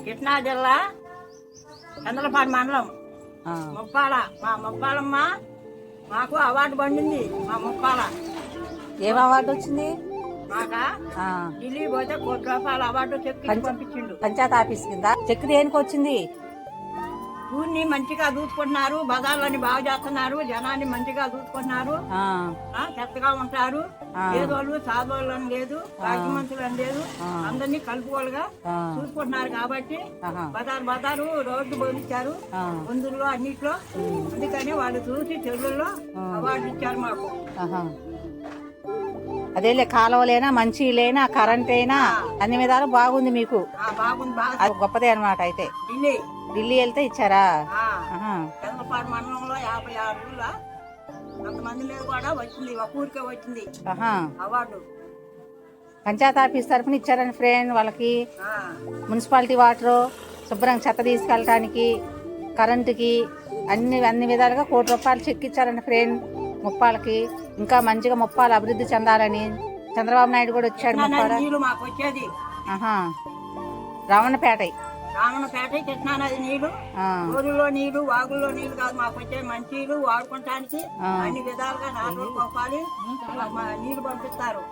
కృష్ణా జిల్లా చంద్రపాడు మండలం ఆ, ముప్పాల. మా ముప్పాలమ్మ మాకు అవార్డు పండింది. మా ముప్పాల ఏం అవార్డు వచ్చింది? మాక ఆ, ఢిల్లీ పోతే ₹1,00,00,000 అవార్డు చెక్కి పంపించిండు. పంచాయతీ ఆఫీస్ కింద చెక్ దేనికి వచ్చింది? ఊరిని మంచిగా చూసుకుంటున్నారు, బజార్లని బాగు చేస్తున్నారు, జనాన్ని మంచిగా చూసుకుంటున్నారు, ఆ, చెత్తగా ఉంటారు. ఆ. పేదోళ్ళు సాధోళ్ళు అని లేదు, భాగ్యమంతులు అని లేదు, అందరినీ కలుపుకోలుగా ఆ. చూసుకుంటున్నారు. కాబట్టి ఆహా. బజారు రోడ్డు పోయించారు ఆ. మందుల్లో అన్నిట్లో. అందుకని వాళ్ళు చూసి చెరువుల్లో అవార్డు ఇచ్చారు మాకు. ఆహా. అదేలే, కాలువలైనా మంచి లేనా కరెంట్ అయినా అన్ని విధాలు బాగుంది మీకు. బాగుంది బాగా. అది గొప్పదే అనమాట. అయితే ఢిల్లీ ఢిల్లీ వెళ్తే ఇచ్చారా? ఆహా. చంద్రపాడు మండలంలో 56 ఊళ్ళ అంతమంది మీద కూడా వచ్చింది, ఒక ఊరికే వచ్చింది ఆహా. అవార్డు. పంచాయతీ ఆఫీస్ తరఫున ఇచ్చారని ఫ్రెండ్ వాళ్ళకి. ఆ, మున్సిపాలిటీ వాటరు, శుభ్రంగా చెత్త తీసుకెళ్ళటానికి, కరెంటుకి అన్ని విధాలుగా ₹1,00,00,000 చెక్ ఇచ్చారని ఫ్రెండ్ ముప్పాలకి. ఇంకా మంచిగా ముప్పాలు అభివృద్ధి చెందాలని చంద్రబాబు నాయుడు కూడా వచ్చాడు ముప్పాల. నీళ్ళు మాకు వచ్చేది ఆహా. రావణపేట. రామన్నపేట కృష్ణానది నీళ్లు, ఊరులో నీళ్లు, వాగుల్లో నీళ్లు కాదు మాకు వచ్చే మంచి నీళ్లు వాడుకోవటానికి. అన్ని విధాలుగా నాలుగు పంపాలి, నీళ్లు పంపిస్తారు.